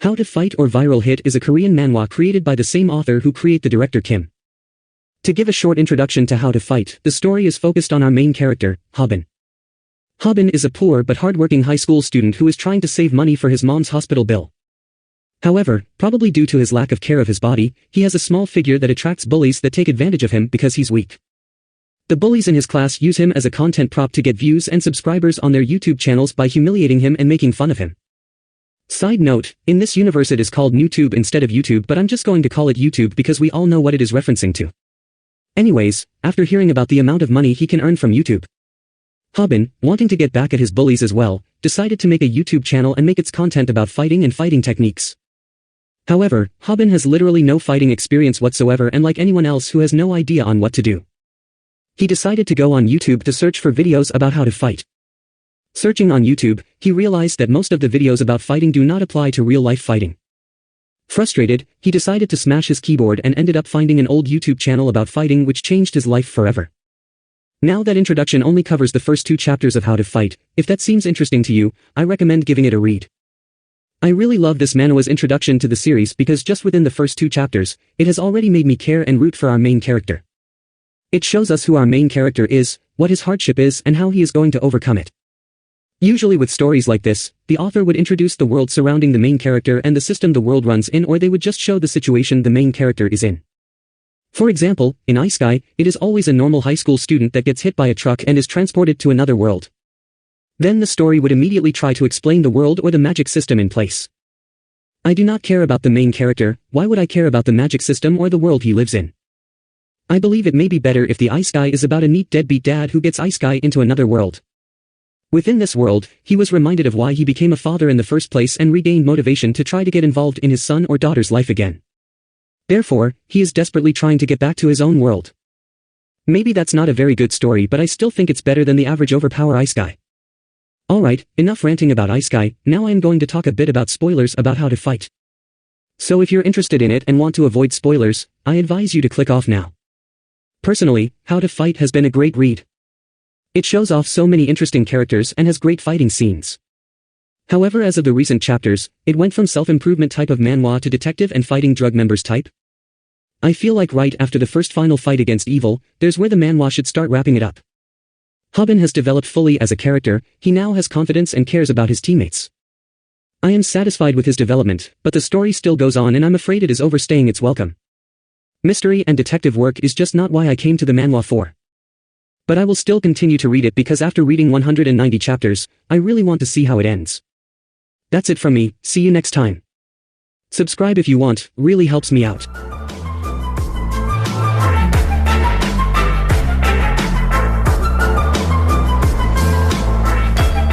How to Fight or Viral Hit is a Korean manhwa created by the same author who created the director Kim. To give a short introduction to How to Fight, the story is focused on our main character, Hobin. Hobin is a poor but hard-working high school student who is trying to save money for his mom's hospital bill. However, probably due to his lack of care of his body, he has a small figure that attracts bullies that take advantage of him because he's weak. The bullies in his class use him as a content prop to get views and subscribers on their YouTube channels by humiliating him and making fun of him. Side note, in this universe it is called NewTube instead of YouTube, but I'm just going to call it YouTube because we all know what it is referencing to. Anyways, after hearing about the amount of money he can earn from YouTube, Hobin, wanting to get back at his bullies as well, decided to make a YouTube channel and make its content about fighting and fighting techniques. However, Hobin has literally no fighting experience whatsoever, and like anyone else who has no idea on what to do, he decided to go on YouTube to search for videos about how to fight. Searching on YouTube, he realized that most of the videos about fighting do not apply to real-life fighting. Frustrated, he decided to smash his keyboard and ended up finding an old YouTube channel about fighting which changed his life forever. Now that introduction only covers the first 2 chapters of How to Fight. If that seems interesting to you, I recommend giving it a read. I really love this manhwa's introduction to the series because just within the first 2 chapters, it has already made me care and root for our main character. It shows us who our main character is, what his hardship is, and how he is going to overcome it. Usually with stories like this, the author would introduce the world surrounding the main character and the system the world runs in, or they would just show the situation the main character is in. For example, in AGAIST, it is always a normal high school student that gets hit by a truck and is transported to another world. Then the story would immediately try to explain the world or the magic system in place. I do not care about the main character. Why would I care about the magic system or the world he lives in? I believe it may be better if the AGAIST is about a neat deadbeat dad who gets AGAIST into another world. Within this world, he was reminded of why he became a father in the first place and regained motivation to try to get involved in his son or daughter's life again. Therefore, he is desperately trying to get back to his own world. Maybe that's not a very good story, but I still think it's better than the average overpower AGAIST. Alright, enough ranting about AGAIST, now I am going to talk a bit about spoilers about How to Fight. So if you're interested in it and want to avoid spoilers, I advise you to click off now. Personally, How to Fight has been a great read. It shows off so many interesting characters and has great fighting scenes. However, as of the recent chapters, it went from self-improvement type of manhwa to detective and fighting drug members type. I feel like right after the first final fight against evil, there's where the manhwa should start wrapping it up. Hobin has developed fully as a character, he now has confidence and cares about his teammates. I am satisfied with his development, but the story still goes on and I'm afraid it is overstaying its welcome. Mystery and detective work is just not why I came to the manhwa for. But I will still continue to read it because after reading 190 chapters, I really want to see how it ends. That's it from me, see you next time. Subscribe if you want, really helps me out.